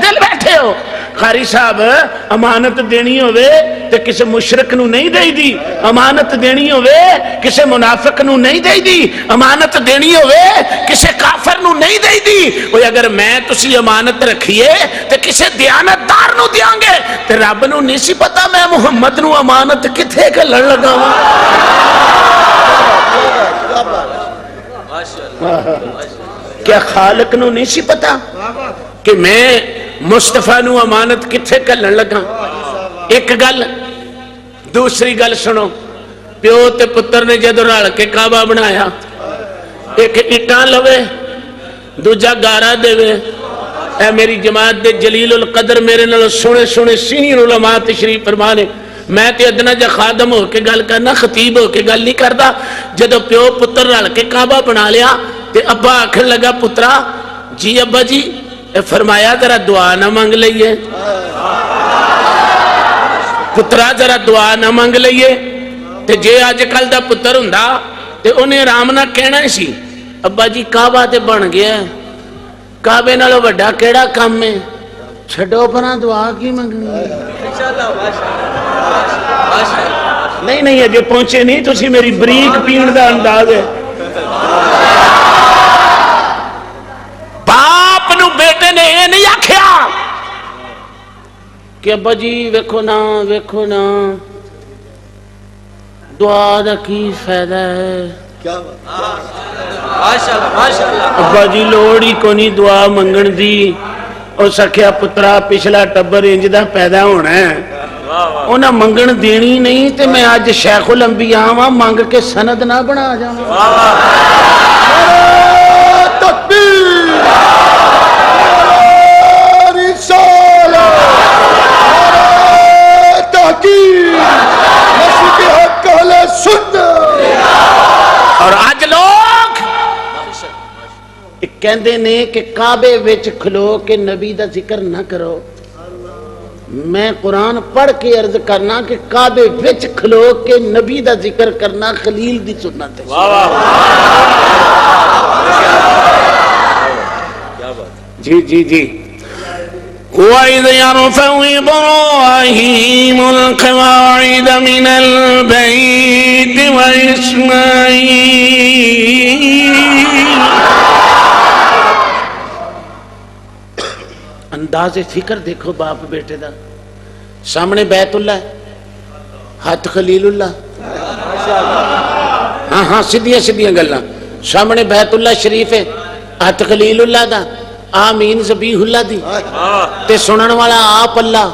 دل بیٹھے ہو قاری صاحب امانت دینی ہوئے تے کسے مشرک نو نہیں دے دی امانت دینی ہوئے کسے منافق نو نہیں دے دی امانت دینی ہوئے کسے کافر نو نہیں دے دی وہ اگر میں تسی امانت رکھیے تے کسے دیانت دار نو دیاں گے تے رب نو نہیں سی پتا میں محمد نو امانت کتھے کے لڑ لگا ہوں کیا خالق نو نہیں سی پتا کہ میں مصطفیٰ نو امانت کتھے کلن لگا ایک گل دوسری گل سنو پیو تے پتر نے جدو رل کے کعبہ بنایا ایک اٹان لوے دوجا گارا دے وے اے میری جماعت دے جلیل القدر میرے نال سونے سونے سینئر علماء تشریف فرمانے میں تے ادنا جا خادم ہو کے گل کرنا خطیب ہو کے گل نہیں کردا جدو پیو پتر رل کے کعبہ بنا لیا تے ابا آکھن لگا پترا جی ابا جی فرمایا ذرا دعا نہ مانگ لئیے پترا ذرا دعا نہ مانگ لئیے تے جے آج کل دا پتر ہوندا تے انہیں رام نہ کہنا ہی سی ابا جی کعبہ تے بن گیا ہے کعبے نالوں بڑا کیڑا کام میں چھڑو پرا دعا کی مانگنی نہیں نہیں اجے پہنچے نہیں تسی میری بریک پین دا انداز ہے باپ نو بیٹے نے یہ نہیں آکھیا کہ ابا جی ویکھو نا دعا دا کی فائدہ ہے ابا جی لوڑ ہی کو نہیں دعا منگن دی اور سکھیا پترا پچھلا ٹبر انج دا پیدا ہونا ہے انہاں منگن دینی نہیں تے میں آج شیخ الانبیاء ہاں مانگ کے سند نہ بنا جاواں تکبیر رسالہ تحقیق مسجد حق اہل سنت اور آج لوگ کہندے نے کہ کعبے وچ کھلو کے نبی دا ذکر نہ کرو میں قرآن پڑھ کے عرض کرنا کہ کعبے وچ کھلو کے نبی دا ذکر کرنا خلیل دی سنت ہے جی جی جی وَإِذْ يَرْفَعُ إِبْرَاهِيمُ الْقَوَاعِدَ مِنَ الْبَيْتِ انداز فکر دیکھو باپ بیٹے دا سامنے بیت اللہ ہاتھ خلیل اللہ ہاں ہاں سیدھیاں سیدھیاں گلاں سامنے بیت اللہ شریف ہے ہاتھ خلیل اللہ دا آمین ذبیح اللہ دی تے سنن والا آپ اللہ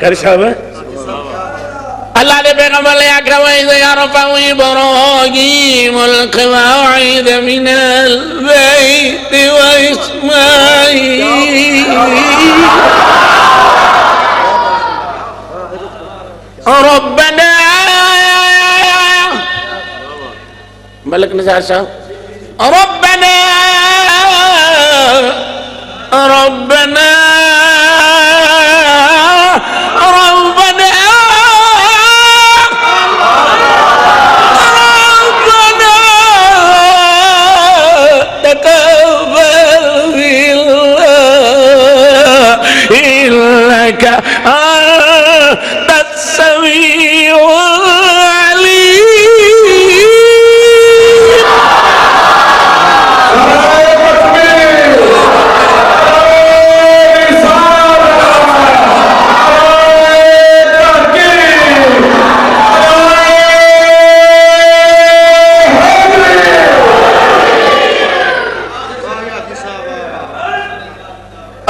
کر صاحب اللہ نے پیغمبر لے آکھا وَإِذْ يَرْفَعُ إِبْرَاهِيمُ الْقَوَاعِدَ مِنَ الْبَيْتِ وَإِسْمَاعِيلُ رَبَّنَا ملک نثار صاحب ربنا ربنا ربنا ربنا تقبل منا إنك أنت السميع العليم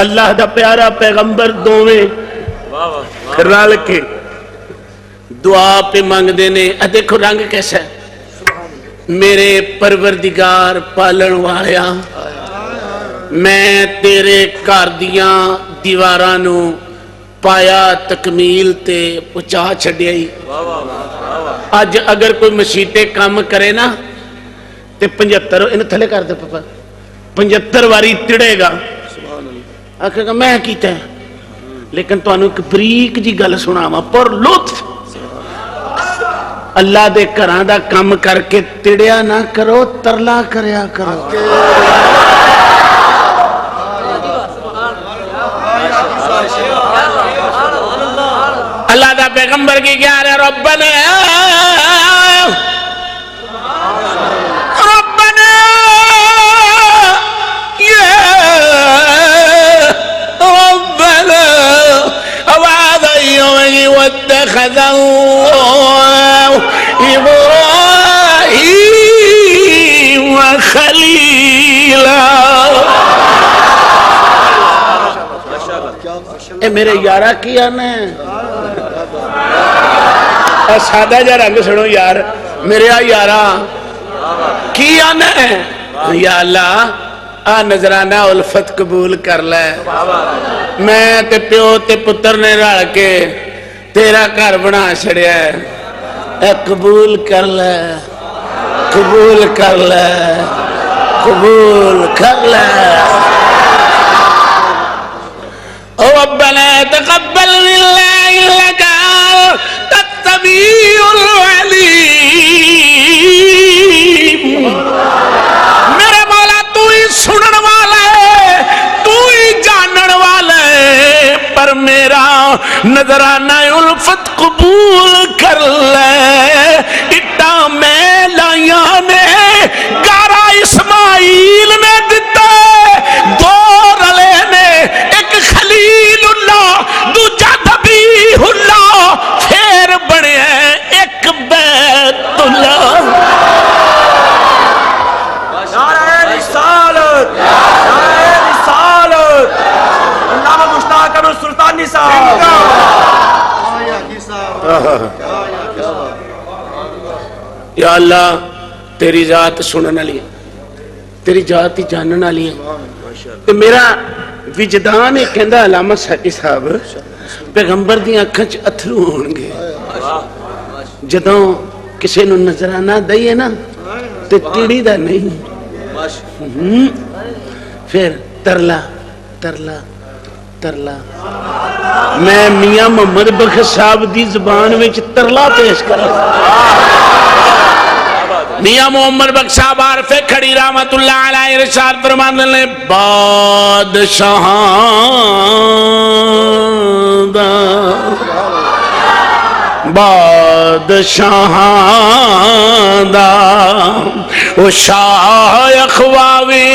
اللہ دا پیارا پیغمبر دوویں رل کے دعا پہ مانگ دینے دیکھو رنگ کیسا ہے میرے پروردگار پالن والیا میں تیرے گھر دیاں دیوارانو پایا تکمیل تے پہنچا چھڈیا ہی اج اگر کوئی مسیتے کام کرے نا تے 75 ان تھلے کر دے پاپا 75 واری تڑے گا آکھے گا میں کیتا ہے لیکن تو انہوں ایک بریک جی گل سناواں پر لطف اللہ دے گھراں دا کام کر کے تڑیا نہ کرو ترلا کریا کرو دا پیغمبر کی کیا رہے ربنا ربنا ربنا وعد يوم واتخذ الله إبراهيم خليلا. اے میرے یارہ کیا نے سادہ جا رنگ سنو یار میرے یارہ کیا نے یا اللہ آ نظرانہ الفت قبول کر لے میں تے پیو تے پتر نے رل کے تیرا گھر بنا چھڑیا ہے اے قبول کر لے قبول کر لے قبول کر لے. ربنا تقبل منا انك انت السميع العليم. میرے مولا تو ہی سنن والا ہے تو ہی جانن والا ہے پر میرا نظرانہ الفت قبول کر لے. اٹا میں لائیا نے گارا اسماعیل نے دیتا دو رلے نے ایک خلیل اللہ دوجا ذبیح اللہ پھر بنے ایک بیت اللہ. نعرہ رسالت نعرہ رسالت علامہ مشتاق احمد سلطانی صاحب. یا اللہ تیری ذات سنن والی تیری ذات ہی جانن والی ہے. میرا وجدان یہ کہندا علامہ ساقی صاحب پیغمبر دی اکھاں چ اتھرو ہون گے جدوں کسے نو نظرانہ دئیے نا تے ٹیڑی دا نہیں پھر ترلا ترلا ترلا. میں میاں محمد بخش صاحب دی زبان وچ ترلا پیش کراں. میاں محمد بخش صاحب عارف کھڑی رحمت اللہ علیہ ارشاد فرماتے ہیں بادشاہاں دا بادشاہاں دا او شاہ اخواوی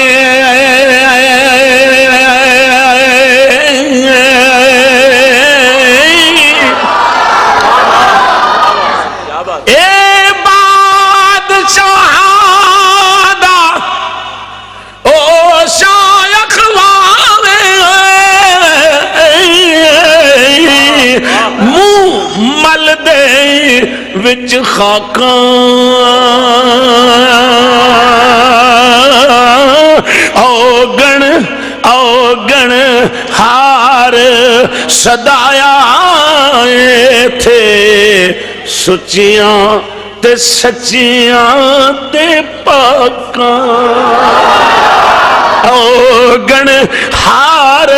مل دے وچ خاکاں اوگن ہار صدایا تھے سچیاں تے سچیاں تے پاکاں. اوگن ہار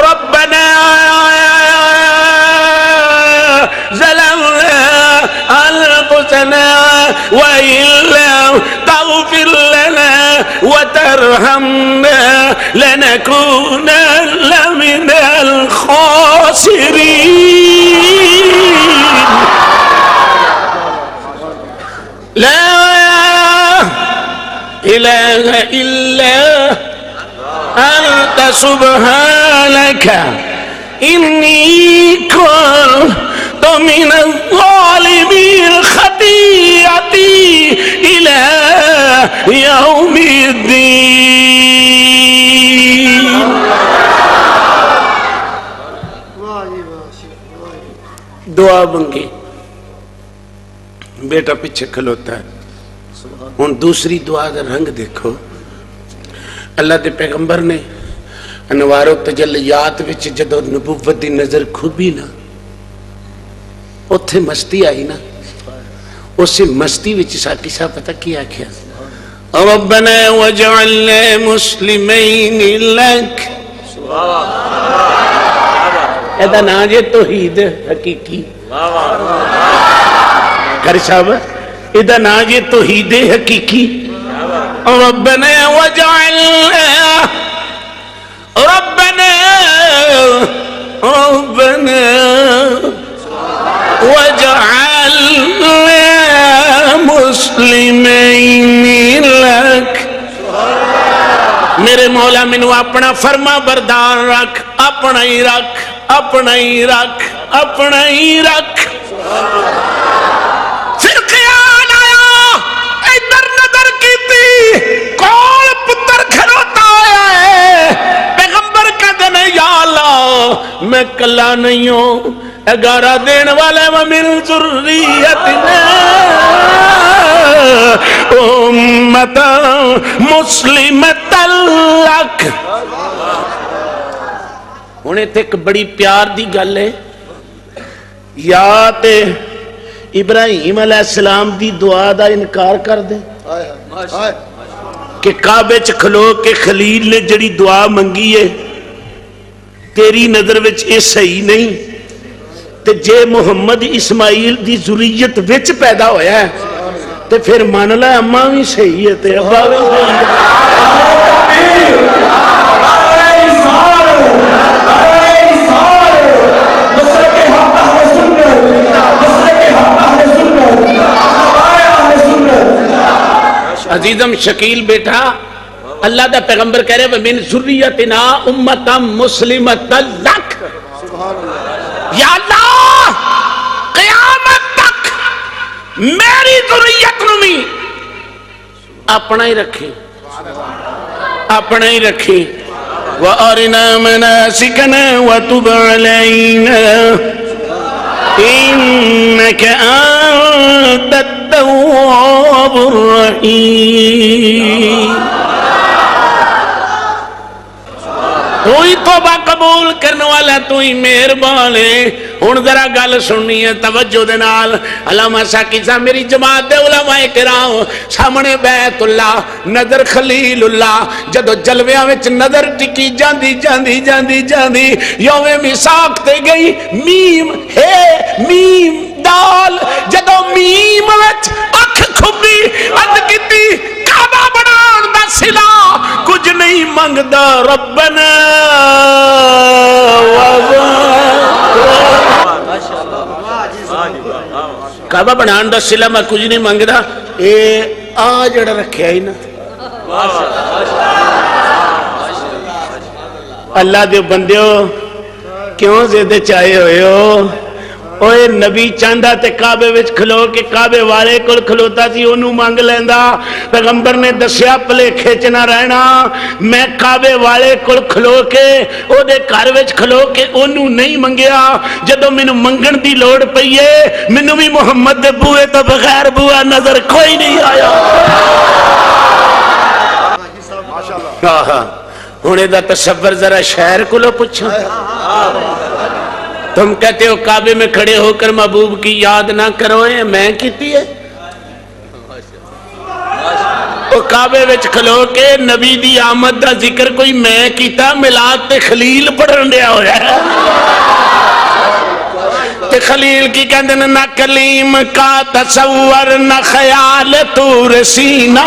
ربنا ظلمنا أنفسنا وإن لم تغفر لنا وترحمنا لنكونن من الخاسرين. لا إله إلا أنت سبحانك إني كنت من الظالمين خطيئتي إلى يوم الدين. دعا بنگی بیٹا پیچھے کھلوتا ہے. ان دوسری دعا کا رنگ دیکھو. اللہ دے پیغمبر نے انوار و تجلیات وچ جدو نبوت دی نظر کھوبی نا اتھے مستی آئی نا اسی مستی وچ ساکی صاحب پتہ کیا کیا ربنا وجعلنا مسلمین لک. ایدہ نا جے توحید حقیقی کاری صاحب ایدہ نا جے توحید حقیقی. ربنا وجعلنا ربنا وَاجْعَلْ مُسْلِمَيْنِ لَكَ میرے مولا مینوں اپنا فرما بردار رکھ، اپنا ہی رکھ، اپنا ہی رکھ، اپنا ہی رکھ۔ پھر خیال آیا ادھر نظر کیتی کول پتر کھلوتا آیا ہے، پیغمبر کہتے ہیں یا اللہ میں کلا نہیں ہوں، 11 دین والے وَمِن ذُرِّيَّتِنَا اُمَّةً مُسْلِمَةً لَكَ۔ ہونے تے ایک بڑی پیار دی گل ہے، یا تے ابراہیم علیہ السلام دی دعا دا انکار کر دے کہ کعبے چ کھلو کے خلیل نے جڑی دعا منگی ہے تیری نظر وچ اے صحیح نہیں، تے جے محمد اسماعیل دی ذریت وچ پیدا ہویا ہے تے پھر مان لے اماں بھی صحیح ہے تے ابا بھی صحیح ہے۔ عزیزم شکیل بیٹا اللہ دا پیغمبر کہہ رہے وَمِن ذُرِّيَّتِنَا اُمَّةً مُسْلِمَةً لَكَ، یا اللہ قیامت تک میری ذریت نو بھی اپنا ہی رکھیں، اپنا ہی رکھیں۔ وَأَرِنَا مَنَاسِكَنَا وَتُبْ عَلَيْنَا إِنَّكَ أَنْتَ التَّوَّابُ الرَّحِيمُ۔ تو ہی توبہ قبول کرنے والا، تو ہی مہربان ہے۔ ہن ذرا گل سننی ہے توجہ دے نال۔ علامہ ساکی صاحب میری جماعت دے علماء کرام سامنے بیت اللہ نظر خلیل اللہ جدو جلویاں وچ نظر ٹکی جاندی جاندی جاندی جاندی یوم میثاق تے گئی میم ہے میم دال جدو میم وچ اکھ کھبی عرض کیتی کعبہ بنان دا صلہ کچھ نہیں منگدا ربنا کعبہ بنان دا صلہ میں کچھ نہیں منگدا، اے آ جڑا رکھیا ہی نا اللہ دے بندیو کیوں زیدے چاہے ہوئے ہو؟ اوے نبی چاندہ تے کعبے وچ کھلو کہ کعبے والے کل کھلوتا سی انہوں مانگ لیندہ۔ پیغمبر نے دسیا پلے کھیچنا رہنا، میں کعبے والے کل کھلو کے او دے گھر وچ کھلو کے انہوں نہیں منگیا، جدو منو منگن دی لوڑ پئیے منو بھی محمد دے بوئے تو بغیر بوئے نظر کوئی نہیں آیا۔ ہونے دا تصور ذرا شہر کو لو پوچھا، تم کہتے ہو کعبے میں کھڑے ہو کر محبوب کی یاد نہ کرو، میں کیتی ہے؟ وہ کعبے وچ کھلو کے نبی دی آمد دا ذکر کوئی میں کیتا، میلاد تے خلیل پڑھن دیا ہویا ہے۔ تے خلیل کی کہندے نہ کلیم کا تصور نہ خیال طور سینہ،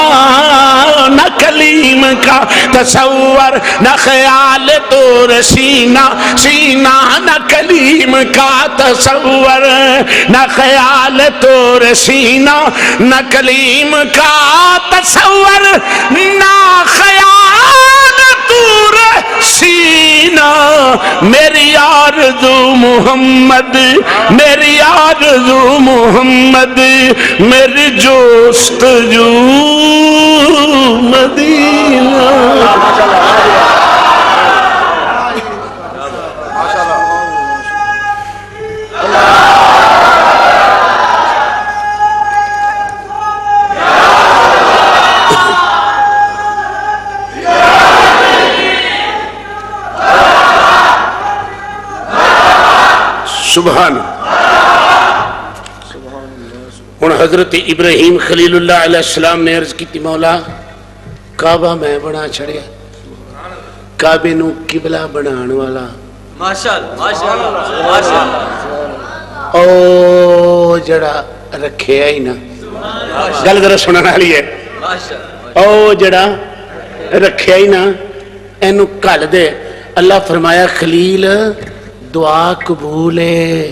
نہ کلیم کا تصور نہ خیال طور سینہ، سینہ نہ کلیم کا تصور نہ خیال طور سینہ، نہ کلیم کا تصور نہ خیال طور سینہ۔ میری آرزو محمد، میری آرزو محمد، میری جوستجو مدینہ۔ سبحان ہن حضرت ابراہیم خلیل اللہ علیہ السلام نے عرض کی مولا کعبہ میں بنا چھڑیا، کعبے نو قبلہ بنان والا ماشاءاللہ او جڑا رکھیا ہی نا، گل ذرا سنن والی ہے، او جڑا رکھیا ہی نا اینو کل دے۔ اللہ فرمایا خلیل دعا قبول ہے،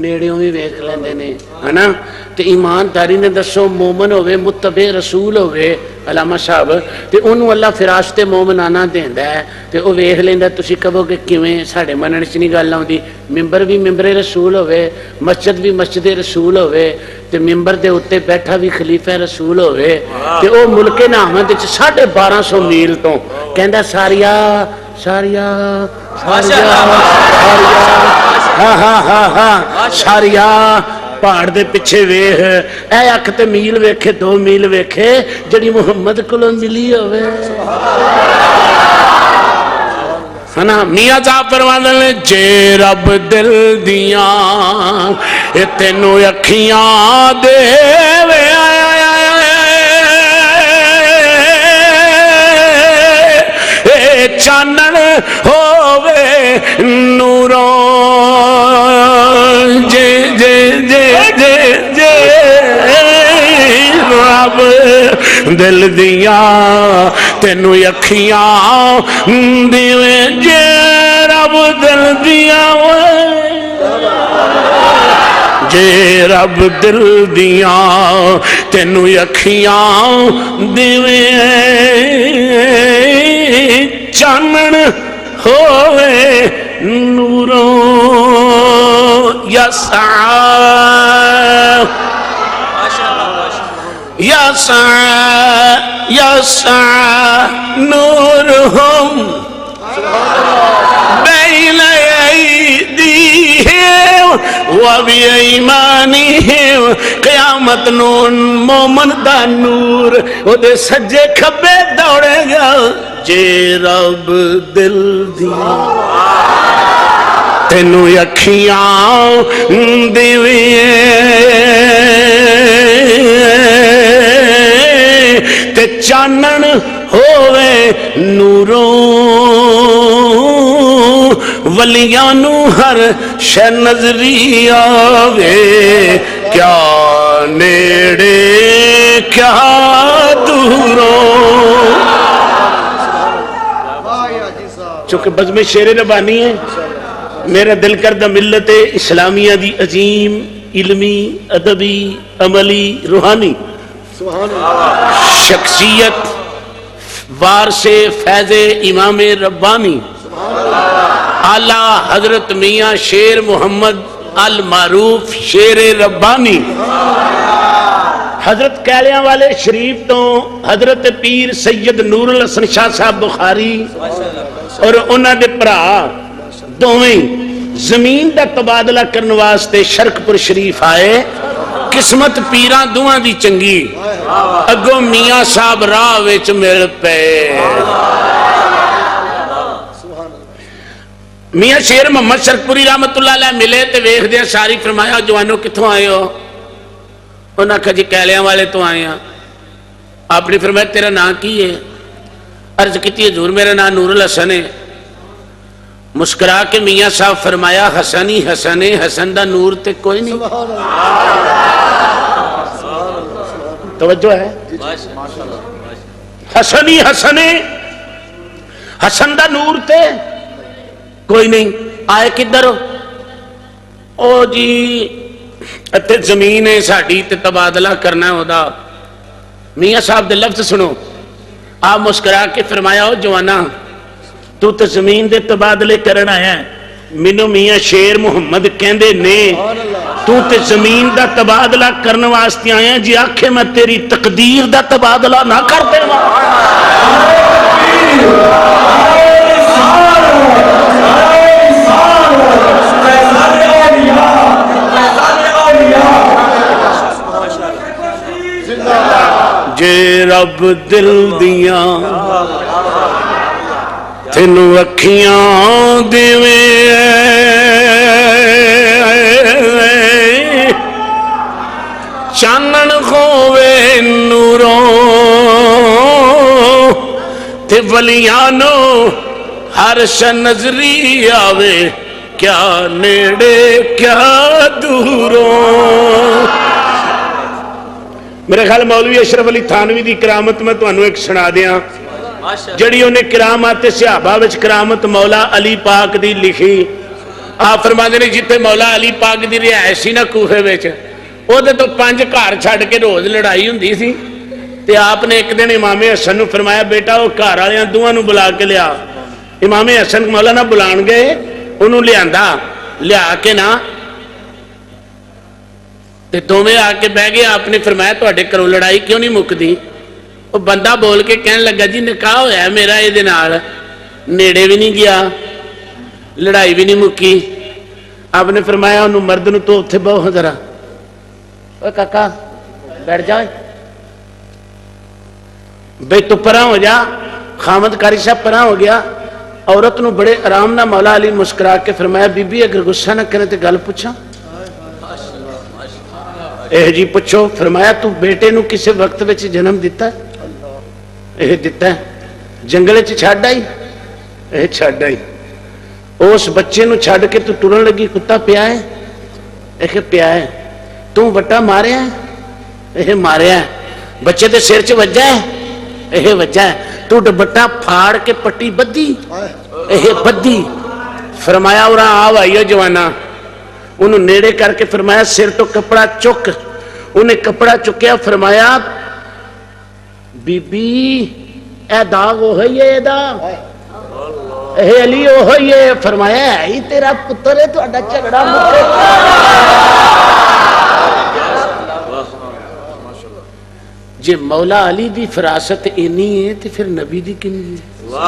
نیڑیوں بھی ویکھ لیندے نے ہے نا تے ایمانداری نے دسو مومن ہوئے متبع رسول ہوئے علامہ صاحب تے انہوں اللہ فراست مومنانہ دیندا ہے تے او ویکھ لیندا تسی کہو کہ کیویں ساڈے منن چ نہیں گل آوندی ممبر بھی ممبر رسول ہوئے مسجد بھی مسجد رسول ہوئے تے ممبر دے اوتے بیٹھا بھی خلیفہ رسول ہوئے تے او ملک نامت وچ 1250 میل تو کہندا ساریا ساریا ساریا ہاں ہاں ہاں ہاں ساریا پہاڑ دے پیچھے ویکھ اے اکھ تے میل ویکھے 2 میل ویکھے جڑی محمد کولوں ملی ہوئے ہے نا میاں صاحب فرماندے نے جے رب دل دیاں اے تینوں اکھیاں دے چانن ہووے نوروں جے جے جے جے جے رب دل دیاں تینوں اکھیاں دیوے جے رب دل دیاں جے رب دل دیاں تینوں اکھیاں دیوے چانن ہوئے نوروں یسعا یسعا یسعا نورہم بین ایدیہم وبایمانہم قیامت نون مومن دا نور او دے سجے کھبے دوڑے گا جے رب دل دیاں تینوں اکھیاں دیویں تے چانن ہووے نوروں ولیاں نو ہر شے نظری آوے کیا نیڑے کیا دوروں چونکہ بزم شیر ربانی ہے میرا دل کردہ ملت اسلامیہ دی عظیم علمی ادبی عملی روحانی شخصیت وارث فیض امام ربانی اعلیٰ حضرت میاں شیر محمد المعروف شیر ربانی حضرت کیلیاں والے شریف تو حضرت پیر سید نور الحسن شاہ صاحب بخاری اور انہاں دے پرا دوویں زمین دا تبادلہ کرنے واسطے شرک پر شریف آئے قسمت پیران دوہاں دی چنگی اگو میاں صاحب راہ وچ مل پے میاں شیر محمد شرکپوری رحمت اللہ علیہ ملے تے ویکھ دیا ساری فرمایا جوانوں کتھوں آئے ہو انہاں کہا جی کیلیاں والے تو آئے ہیں آپ نے فرمایا تیرا نام کی ہے عرض کیتی حضور میرا نام نور الحسن ہے مسکرا کے میاں صاحب فرمایا حسنی حسن حسن دا نور تے کوئی نہیں توجہ ہے حسنی حسن حسن دا نور تے کوئی نہیں آئے کدھر او جی اتے زمین ہے ساڑی تے تبادلہ کرنا ہے ہودا میاں صاحب دے لفظ سنو آپ مسکرا کے فرمایا ہو جوانا تو تے زمین دے تبادلے کرنا ہے منو میاں شیر محمد کہندے نے تو تے زمین دا تبادلہ کرنے واسطے آیا جی آکھے میں تیری تقدیر دا تبادلہ نہ کر دے جے رب دل دیاں تینوں اکھیاں دیویں چانن ہووے نوروں تے ولیانو ہر شے نظری آوے کیا نیڑے کیا دوروں میرے خیال مولوی اشرف علی تھانوی دی کرامت میں تو انہوں ایک سنا دیا جڑی انہیں کرامات صحابہ وچ کرامت مولا علی پاک دی لکھی آپ فرماتے نے جتنے مولا علی پاک دی رہائش سی نا کوفے وچ وہ تو 5 گھر چھڈ کے روز لڑائی ہوندی سی تے آپ نے ایک دن امام حسن نو فرمایا بیٹا وہ گھر والے دوواں نو بلا کے لیا امام حسن مولانا بلان گئے انہوں لیا کے نا تے دوویں آ کے بہ گئے آپ نے فرمایا تواڈے گھروں لڑائی کیوں نہیں مکدی وہ بندہ بول کے کہن لگا جی نکاح ہویا میرا یہ نال نیڑے بھی نہیں گیا لڑائی بھی نہیں مکی آپ نے فرمایا انہوں مرد نو تو اتنے بہو ذرا اوے کاکا بیٹھ جا بھئی تو پرا ہو جا خامد قاری صاحب پرا ہو گیا عورت نو بڑے آرام نہ مولا علی مسکرا کے فرمایا بی بی اگر غصہ نہ کرے تو گل پوچھا اے جی پوچھو فرمایا تو بیٹے نو کسے وقت وچ جنم دیتا ہے اے دیتا ہے جنگل وچ چھڈ آئی اے چھڈ آئی اس بچے نو چھڈ کے تو ٹرن لگی کتا پیا ہے اے کہ پیا ہے تو بٹا ماریا ہے اے ماریا ہے بچے تے سر چ وجا ہے اے وجا ہے تو ڈبٹا پھاڑ کے پٹی بدھی اے بدھی فرمایا اور آو آئیو جوانا انہوں نیڑے کر کے فرمایا سر تو کپڑا چک انہیں کپڑا چکیا فرمایا بی بی اے داغ ہو ہے داغ اے علی ہو ہے فرمایا ہے تیرا پتر ہے تو اڈا جھگڑا مکے جے مولا علی دی فراست اینی ہے تو پھر نبی دی کنی ہے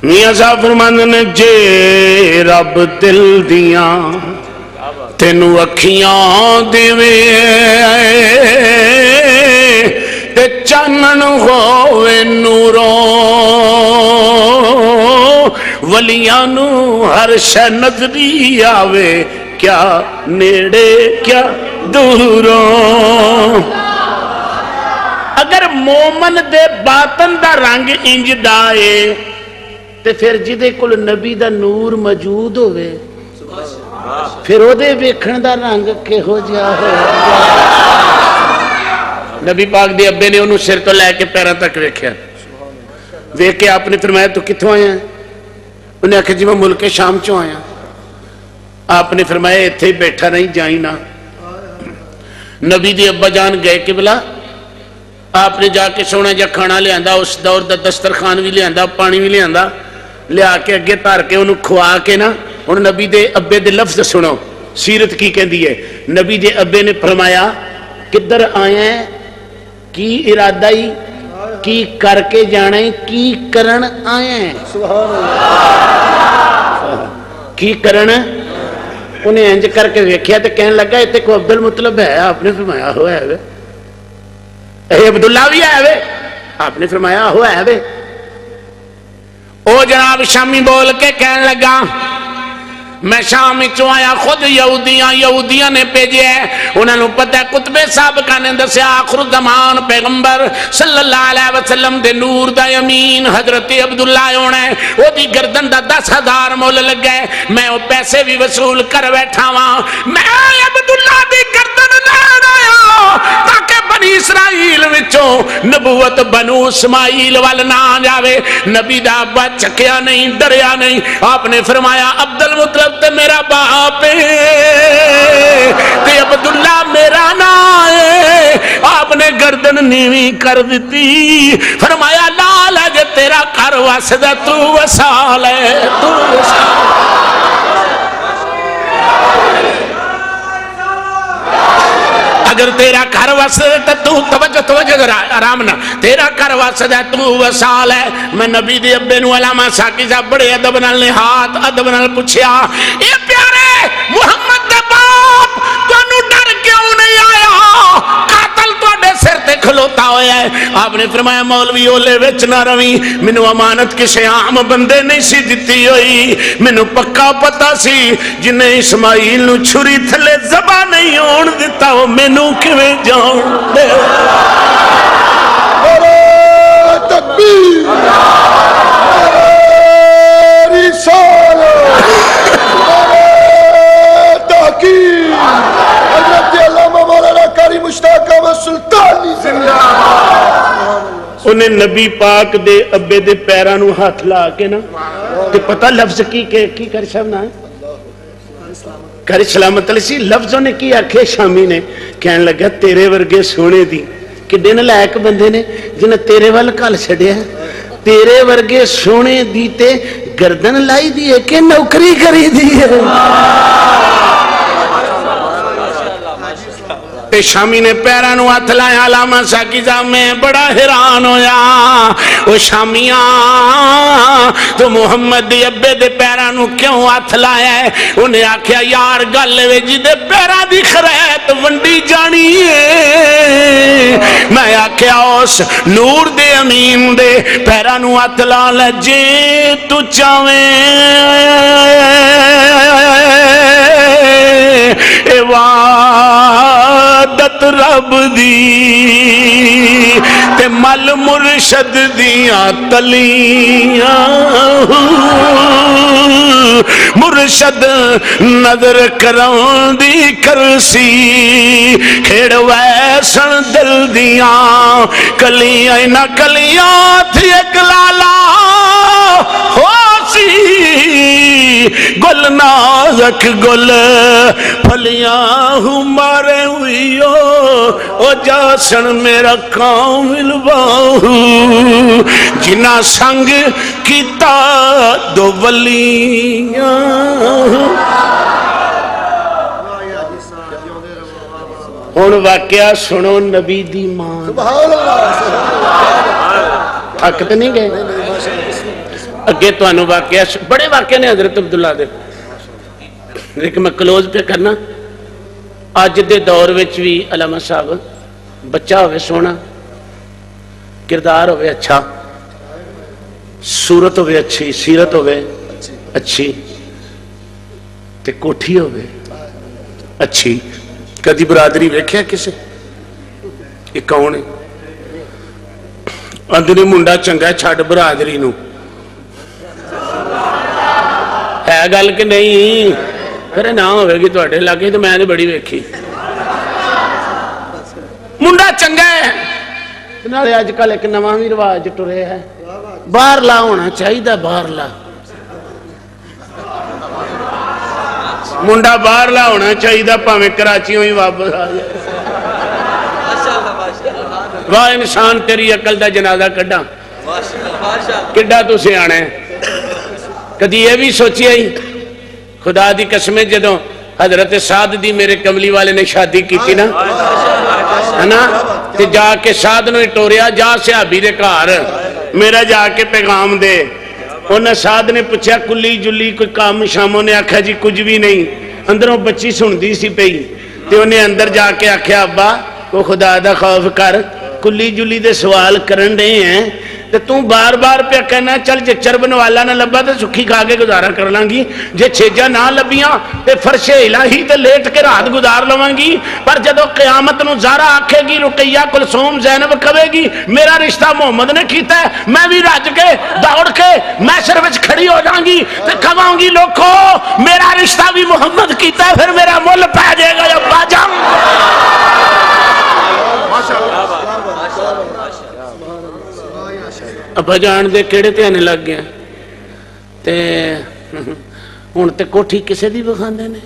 میاں صاحب فرماندے نے جے رب دل دیاں تینو اکھیاں دیوے تے چانن ہوئے نوروں ولیاں نو ہر شے نظری آوے کیا نیڑے کیا دوروں اگر مومن دے باطن دا رنگ انج دائے تے پھر جدے کل نبی دا نور موجود ہوئے پھر او دے ویکھن دا رنگ کے ہو جا ہو نبی پاک دے ابے نے انہوں سر تو لے کے پیروں تک ویکھیا ویکھ کے آپ نے فرمایا تو کتھوں آیا انہیں آکھا جی میں ملک شام چوں آیا آپ نے فرمایا اتھے ہی بیٹھا نہیں جائیں نا نبی دی ابا جان گئے قبلہ آپ نے جا کے سونا جا کھانا لے آندا اس دور دا دسترخوان بھی لے آندا پانی بھی لے آندا لیا کے اگے تار کے انہوں کھوا کے نا انہوں نبی دے ابے دے لفظ سنو سیرت کی کہہ دی ہے نبی دے ابے نے فرمایا کدھر آئے ہیں کی ارادہ ہی کی کر کے جانے کی کرن آئے ہیں کی کرن انہیں انج کر کے ویکھیا تے کہنے لگا یہ تے کو عبد المطلب ہے آپ نے فرمایا ہوا ہے وے اے عبداللہ بھی ہے وے آپ نے فرمایا ہوا ہے وے او جناب شامی بول کے کہنے لگا میں شام چوں آیا خود یہودیاں نے بھیجے ہیں انہوں نے پتہ ہے کتب سابقہ نے دسیا آخر الزمان پیغمبر صلی اللہ علیہ وسلم دے نور دا یمین حضرت عبداللہ ہونا ہے وہ دی گردن دا 10,000 مول لگ گئے میں وہ پیسے بھی وصول کر بیٹھا ہاں میں عبداللہ دی گردن لے آیا تاکہ بنی اسرائیل وچوں نبوت بنو اسماعیل وال نہ جاوے نبی دا ابا چکیا نہیں ڈریا نہیں آپ نے فرمایا عبد المطلب تے میرا باپ تے عبداللہ میرا نا ہے آپ نے گردن نیوی کر دیتی فرمایا لال ہے جے تیرا گھر وسدا تو وسال ہے تو وسال اگر تیرا گھر وسد تو توجہ آرام نہ تیرا گھر وسد ہے تو وسال ہے میں نبی دی ابے نو علامہ ساکی صاحب بڑے ادب نال نے ہاتھ ادب نال پوچھیا اے پیارے محمد دے باپ تانوں ڈر کیوں نہیں آیا قاتل تواڈے سر تے کھلوتا ہویا ہے آپ نے فرمایا مولوی اولے وچ نہ روی مینوں امانت کسے عام بندے نہیں سی دتی ہوئی مینوں پکا پتہ سی جنے اسماعیل نو چھری تھلے ذبح نہیں ہون دتا وہ مینوں کیویں جان دے تکبیر رسالت تحقیق حضرت علامہ مولانا قاری مشتاق احمد سلطانی زندہ انہیں نبی پاک دے ابے دے پیران نو ہاتھ لا کے نا تے پتہ لفظ کی کر شامنا ہے کر سلامت علیہ سی لفظوں نے کی آکھے شامی نے کہنے لگا تیرے ورگے سونے دی کہ دن لائق بندے نے جنہیں تیرے وال کال چھڑیا ہے تیرے ورگے سونے دی تے گردن لائی دیئے کہ نوکری کری دیئے تے شامی نے پیرانو ہاتھ لایا علامہ ساکیزہ میں بڑا حیران ہویا او شامیاں تو محمد دی ابے دے پیرانو کیوں ہاتھ لایا ہے انہیں آکھیا یار گالے وے جی دے پیران دی خریت ونڈی جانی ہے میں آکھیا اس نور دے امین دے پیرانو ہاتھ لا لجے تو چاویں عبادت رب دی تے مل مرشد دیاں تلیاں مرشد نظر کران دی کرسی کھیڑ ویسن دل دیاں کلیاں نہ کلیاں تھی ایک لالا ہو سی گل نازک گل پھلیاں مارے ہوئیو او جاسن میرا کامل باہو جنا سنگ کیتا دو ولیاں ہون واقعہ سنو نبی دی ماں تھک تو نہیں گئے اگے تو انو واقعہ بڑے واقعہ نے حضرت عبداللہ دے لیکن میں کلوز پہ کرنا آج دے دور وچ بھی علامہ صاحب بچہ ہوئے سونا کردار ہوئے اچھا صورت ہوئے اچھی سیرت ہوئے اچھی تے کوٹھی ہوئے اچھی کدی برادری ویکھیا کسے یہ کون ہے اندری منڈا چنگا چھاڑ برادری نو ہے گل کہ نہیں پھر نہ ہوئے گی تو اٹھے لگے تو میں نے بڑی ویکھی منڈا چنگا ہے نالے آج کل ایک نواں بھی رواج ٹرے ہے باہر لا ہونا چاہیے باہر لا منڈا باہر لا ہونا چاہیے پاویں کراچیوں ہی واپس آ جائے واہ انسان تیری عقل دا جنازہ کڈا کڈا تو سے آنا ہے کدی یہ بھی سوچی آئی خدا دی قسمیں جدوں حضرت سعد دی میرے کملی والے نے شادی کی تھی نا ہے نا تے جا کے سعد نو ٹوریا جا صحابی دے گھر میرا جا کے پیغام دے انہیں سعد نے پوچھا کلی جلی کوئی کام شاموں نے آکھا جی کچھ بھی نہیں اندروں بچی سن دی سی پئی تے انہیں اندر جا کے آکھیا ابا کو خدا دا خوف کر کلی جلی دے سوال کرن رہے ہیں تے تم بار بار پہ کہنا چل جے چربن والا نہ لبا تے سکھی کھا کے گزارا کر لانگی جے چھیجا نہ لبیاں تے فرش الہی تے لیٹ کے رات گزار لوانگی پر جدو قیامت نو زارا آکھے گی رقیہ کلثوم زینب کہے گی میرا رشتہ محمد نے کیتا ہے میں بھی رج کے دوڑ کے محشر وچ کھڑی ہو جاؤں گی تے کہاں گی لوکو میرا رشتہ بھی محمد کیتا ہے پھر میرا مول پہ جائے گا یا باجم ابا جان دے کیڑے تے آنے لگ گیا تے ہن تے کوٹھی کسے دی بخاندے نے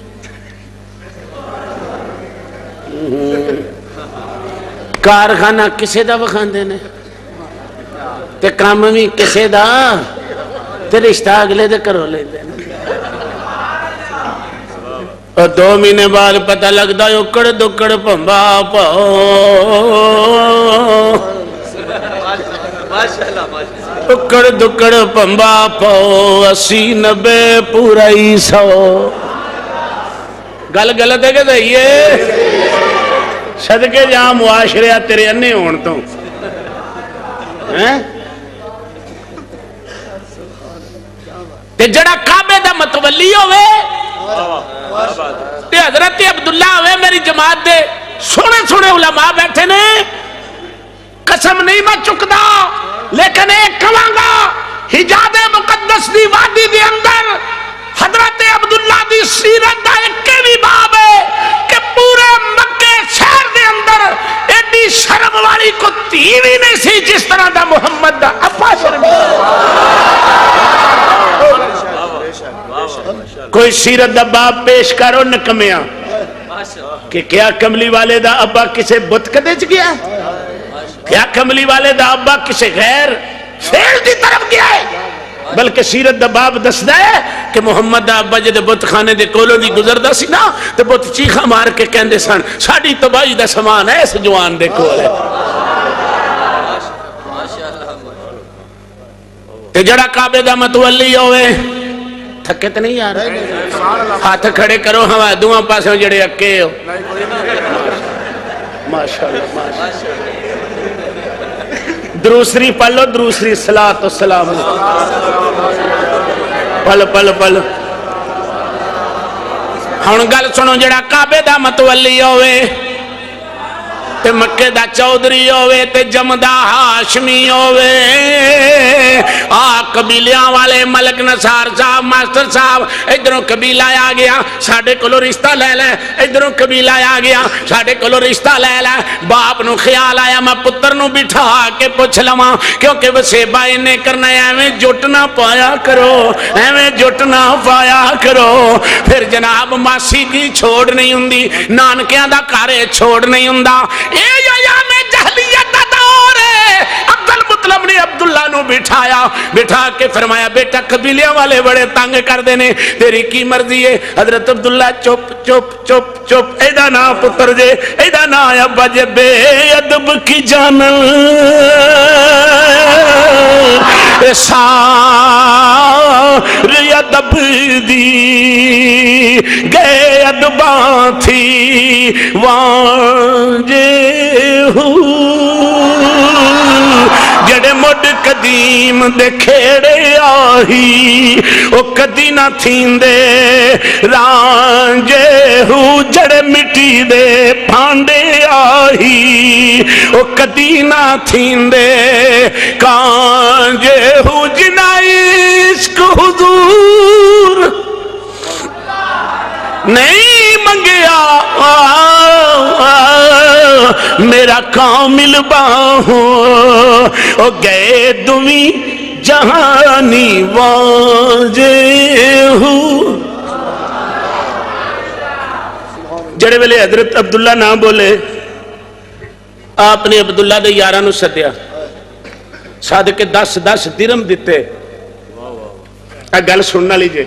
کارخانہ کسے دا بخاندے نے تے کام بھی کسے دا تے رشتہ اگلے دے کرو لے دے اور 2 مہینے بعد پتہ لگدا اکڑ دکڑ پمبا پاؤ اکڑ دکڑ پمبا پاؤ 80 90 پورا ہی 100 گل غلط ہے کہ صحیح ہے صدقے جہاں معاشرے تیرے انے ہون تو تے جڑا کعبے دا متولی ہوئے تے حضرت عبداللہ ہوئے میری جماعت دے سونے سونے علماء بیٹھے نے قسم نہیں میں چکدا لیکن ایک کہاں حجاز مقدس دی وادی دے اندر حضرت عبداللہ دی سیرت دا ایک بھی باب ہے کہ پورے مکے شہر دے اندر ایک ایڈی شرم والی کو تھی بھی نہیں سی جس طرح دا محمد دا ابا شرمی. کوئی سیرت دا باب پیش کرو نکمیاں کہ کیا کملی والے دا ابا کسے بت کدے چ گیا؟ کیا کملی والے دا ابا کسے غیر فیل دی طرف گیا ہے؟ بلکہ سیرت دا باب دسدا ہے کہ محمد دا ابا جدے بت خانے دے کولوں دی گزردا سی نا تے بت چیخا مار کے کہندے سن ساڈی تباہی دا سامان ہے اس جوان دے کول ہے. تے جڑا کعبے دا متولی ہوئے تھکے تے نہیں یار ہاتھ کھڑے کرو ہوا دوواں پاسوں جڑے اکے ہو. ماشاءاللہ ماشاءاللہ. دروسری پڑھ لو دروسری صلاۃ و سلام پل پل پل. ہن گل سنو جڑا کعبے دا متولی ہوئے تے مکے دا چودھری ہوئے تے جمدہ ہاشمی ہوئے قبیلیاں والے ملک نصار صاحب ماسٹر صاحب ادھروں قبیلہ آ گیا ساڑھے کلو رشتہ لے لے ادھروں قبیلہ آ گیا ساڑھے کلو رشتہ لے لے. باپ نو خیال آیا میں پتر نو بٹھا کے پوچھ لواں کیونکہ وسیبہ انہیں کرنا ہے ایویں جٹ نہ پایا کرو ایویں جٹ نہ پایا کرو. پھر جناب ماسی دی چھوڑ نہیں ہوندی نانکیاں دا کارے چھوڑ نہیں ہوندا. اے ایام جہلیت دا دور ہے. عبد المطلب نے عبداللہ نو بٹھایا بٹھا کے فرمایا بیٹا قبیلیاں والے بڑے تنگ کر دینے تیری کی مرضی ہے؟ حضرت عبداللہ چپ چپ چپ چپ ایدہ نا پتر جے ایدہ نا ابا جے بے ادب کی جانل ساری ادب دی گئے ادباں تھی وانجے جڑے مڈ قدیم دے کھیڑے آہی او کدی نہ تھیندے رانجے ہو جڑے مٹی دے پھانڈے آہی او کدی نہ تھیندے کانجے ہو جنا عشق حضور نہیں منگیا میرا کامل باہوں او گئے دویں جہانی واجے ہوں. جڑے ویلے حضرت عبداللہ نہ بولے آپ نے عبداللہ دے یاراں نو سدیا سادھ کے 10 درم دیتے. اے گل سننا لیجئے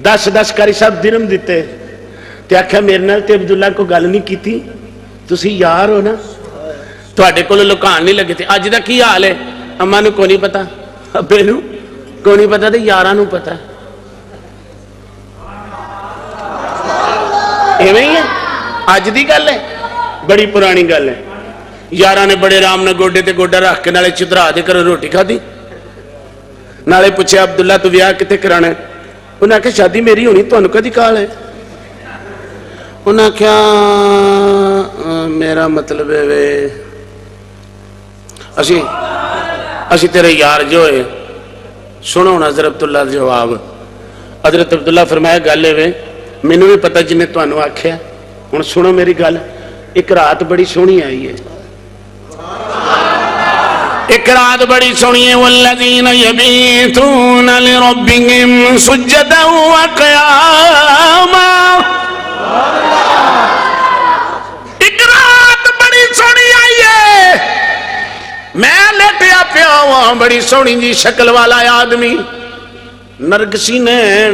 10 کاری صاحب درم دیتے تے آکھا میرے نال تے عبداللہ کو گل نہیں کیتی تسی یار ہو نا تواڈے کول لکان نہیں لگے تھے. اج دا کی حال ہے اماں نو کوئی نہیں پتا ابے نو کوئی نہیں پتا تے یاراں نو پتا ایویں ہی ہے. اج دی گل ہے بڑی پرانی گل ہے. یاراں نے بڑے رام نے گوڈے تے گوڈا رکھ کے نالے چدرا دے کر روٹی کھادی نالے پوچھا عبداللہ تو ویاہ کتے کرانا ہے؟ انہاں آکھیا شادی میری ہونی تانوں کدی کال ہے؟ انہاں آکھیا میرا مطلب ہے وے اسی تیرے یار جو ہے. سنو حضرت عبداللہ جواب. حضرت عبداللہ فرمایا گل ہے وے مینوں بھی پتہ جن نے تانوں آکھیا. ہن سنو میری گل. ایک رات بڑی سونی آئی ہے ایک رات بڑی سونی ہے والذین یبیتون لربہم سجدا وقیاما. ایک رات بڑی سونی آئی ہے میں لیٹیا پیا ہوا بڑی سونی جی شکل والا آدمی نرگسی نین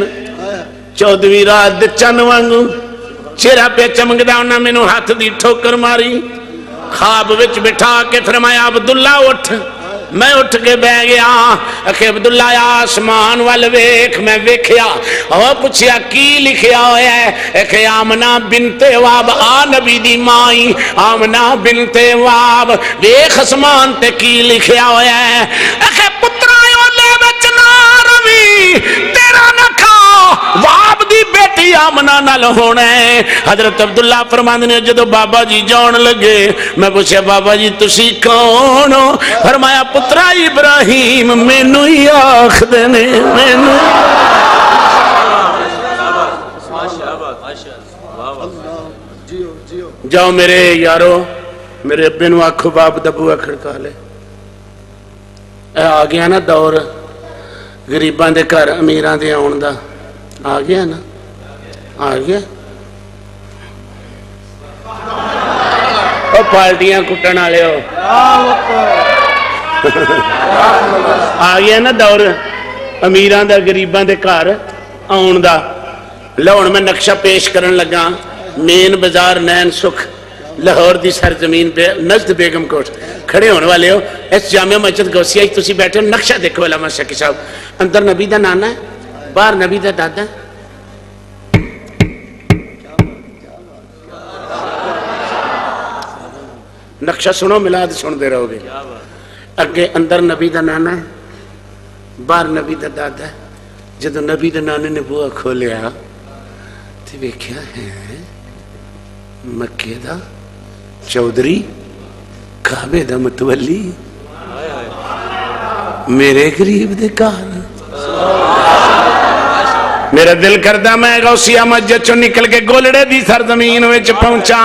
14ویں رات دے چن وانگو چہرہ پہ چمکدا انہاں مینوں ہاتھ دی ٹھوکر ماری. خواب وچ بٹھا کے فرمایا عبداللہ اٹھ. میں اٹھ کے بہ گیا. کہ عبداللہ آسمان وال ویکھ. میں ویکھیا اور پوچھیا کی لکھیا ہویا ہے؟ کہ آمنہ بنت واب آ نبی دی مائی آمنہ بنت واب ویکھ آسمان تے کی لکھیا ہویا ہے؟ کہ پترا اولے وچ نہ روی تیرا نہ کھا واب دی بیٹی آمنہ نال ہونا ہے. حضرت عبداللہ فرماندے نے جدو بابا جی جان لگے میں پوچھا بابا جی تسی کون ہو؟ فرمایا پترا ابراہیم مینوں ہی آکھ دے نے مینوں. جاؤ میرے یارو میرے ابے نو آکھو باپ دا بوہا کھڑکا لے. آ گیا نا دور غریباں دے گھر امیراں دے آن دا, آ گیا نا, آ گیا. پارٹیاں کٹن والے ہو, آ گیا نا دور امیراں دا غریباں دے گھر آن دا. لو ہن میں نقشہ پیش کرن لگا. مین بازار نین سکھ لاہور دی سرزمین پہ نزد بیگم کوٹ کھڑے ہونے والے ہو. اس جامعہ مسجد غوثیہ تسی بیٹھے ہو. نقشہ دیکھو علامہ شکی صاحب. اندر نبی دا نانا ہے, باہر نبی دا دادا ہے. نقشہ سنو, ملاد سن دے رہو گے. اگے اندر نبی دا نانا ہے, باہر نبی دا دادا ہے. جدو نبی دا نانے نے بوہا کھولیا تو ویکھیا ہے مکے دا چودھری, کعبے دا متولی, میرے غریب دے گھر. میرا دل کردہ میں غوثیہ مسجد چوں نکل کے گولڑے دی سرزمین وچ پہنچا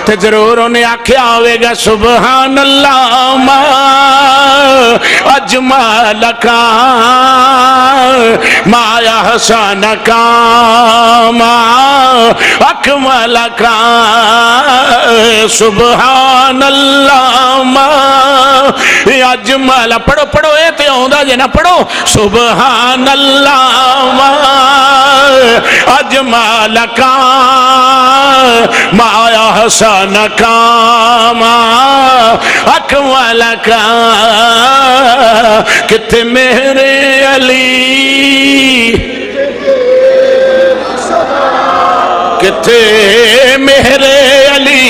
تے ضرور انہیں آکھیا ہوئے گا سبحان اللہ ما اجمالک ما احسنک ما اکملک. سبحان اللہ ما اجمل. پڑھو پڑھو اے تے آندا جے نہ پڑھو. سبحان اللہ ما اجملک ما احسنک ما اکملک. کتے میرے علی, کتے میرے علی,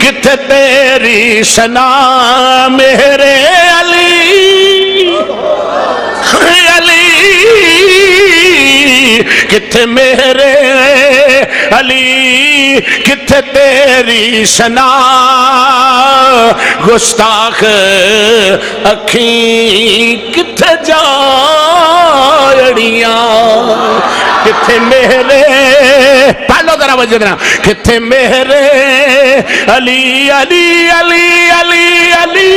کتے تیری ثنا میرے علی, علی کتے میرے علی, کتے تیری ثنا. گستاخ اکھیں کتے جاڑیاں, کتے میرے پہلو ذرا وجہ دینا, کتے میرے علی علی علی علی علی,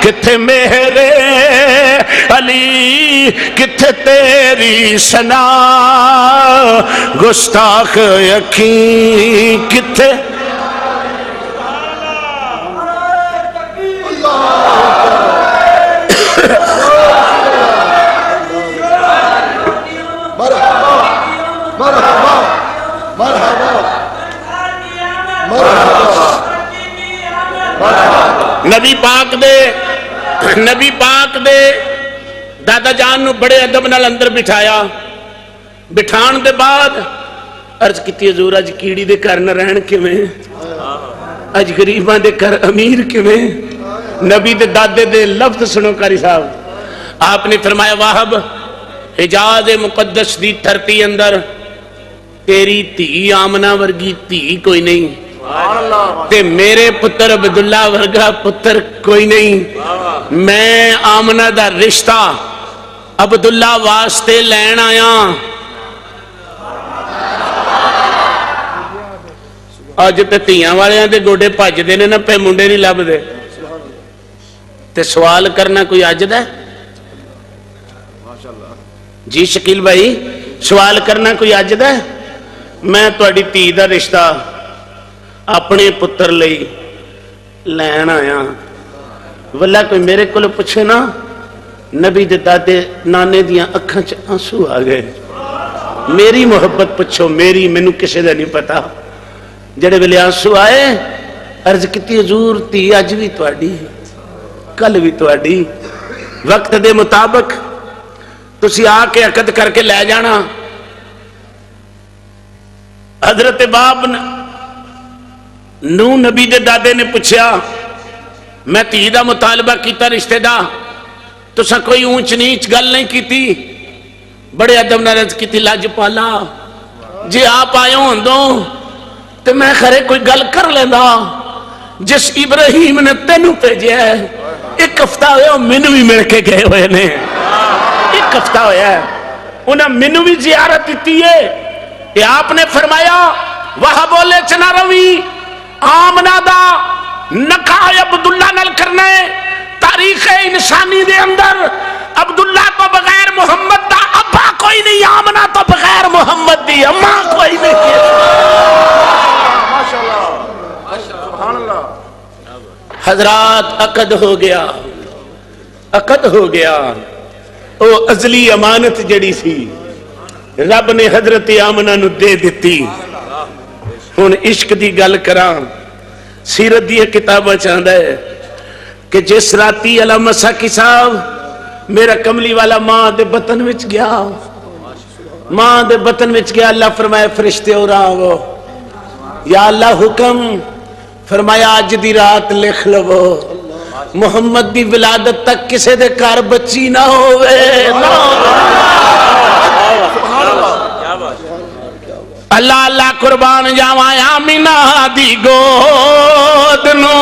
کتے میرے علی, کتے تیری ثنا. گستاخ اکھیں کتے نبی پاک دے دادا جان نو بڑے ادب نال اندر بٹھایا. بٹھان دے بعد عرض کیتی حضور اج کیڑی دے گھر نہ رہن کیویں, اج غریباں دے گھر امیر کیویں. نبی دے دادے دے لفظ سنو قاری صاحب. آپ نے فرمایا واہب حجاز مقدس دی دھرتی اندر تیری دھی آمنہ ورگی دھی کوئی نہیں, تے میرے پتر عبداللہ ورگا پتر کوئی نہیں. میں آمنہ دا رشتہ عبداللہ واسطے لین آیا. آج تے تیاں والے ہیں تے گوڑے پاج دینے نا پہ منڈے نہیں لب دے. تے سوال کرنا کوئی آجد ہے جی شکیل بھائی, سوال کرنا کوئی آجد ہے. میں توڑی تی دا رشتہ اپنے پتر لئی لین آیا. واللہ کوئی میرے کو پوچھے نا, نبی دے دادے نانے دیاں اکھاں چ آنسو آ گئے. میری محبت پوچھو, میری مینوں کسے دا نہیں پتا. جڑے ویلے آنسو آئے عرض کیتی حضور تی اج بھی تواڈی کل بھی تواڈی, وقت دے مطابق تسی آ کے عقد کر کے لے جانا. حضرت باب نو نبی دے دادے نے پوچھیا, میں تی دا مطالبہ کیتا رشتے دا, تسا کوئی اونچ نیچ گل نہیں کیتی. بڑے ادب نال عرض کیتی لاج پالا جی آپ آئے ہوندوں تے میں خرے کوئی گل کر لیندا. جس ابراہیم نے تینوں بھیجیا ہے, ایک ہفتہ ہویا مینوں بھی مل کے گئے ہوئے نے. ایک ہفتہ ہویا ہے انہاں مینوں بھی زیارت دیتی ہے. کہ آپ نے فرمایا وہ بولے چنا روی آمنہ دا نکاح عبداللہ نل کرنے تاریخ انسانی دے اندر عبداللہ تو بغیر محمد دا ابا کوئی نہیں، آمنہ تو بغیر محمد دی اماں کوئی نہیں۔ حضرات عقد ہو گیا، عقد ہو گیا، او ازلی امانت جڑی سی رب نے حضرت آمنہ نو دے دیتی۔ ہن عشق دی گل کراں، سیرت دی کتاباں چاہندا ہے کہ جس راتی علامہ ساکی صاحب میرا کملی والا ماں دے بطن وچ گیا، ماں دے بطن وچ گیا، اللہ فرمائے فرشتے اور آو، یا اللہ حکم فرمایا اج دی رات لکھ لو محمد دی ولادت تک کسے دے گھر بچی نہ ہوئے۔ اللہ اللہ قربان جاواں آمینہ دی گود نو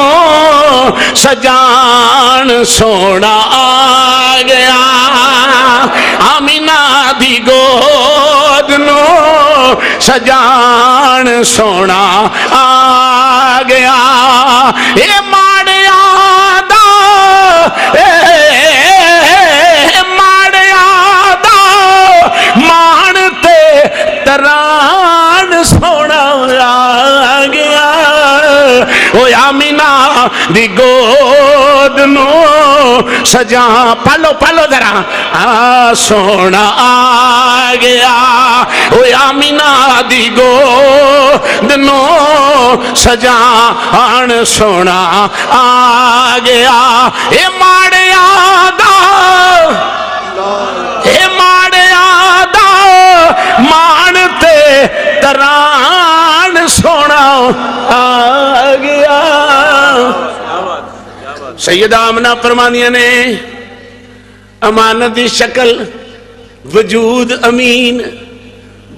سجان سونا آ گیا، آمینہ دی گود نو سجان سونا آ گیا، اے ماڑیا دا ماڑیا دا مان تے تران سونا آ گیا، او آمینہ دی گود نو سجا پالو پالو ذرا سونا آ گیا، او آمینہ دی گود نو سجان سونا آ گیا، اے ماڑیا دا اے ماڑیا دا مان تے تران سونا آ گیا۔ سیدہ آمنہ فرمانیہ نے امانت دی شکل وجود امین،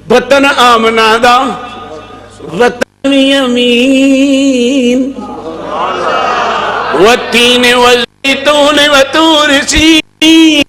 بطن آمنہ دا وطن امین، والتین والزیتون وطور سین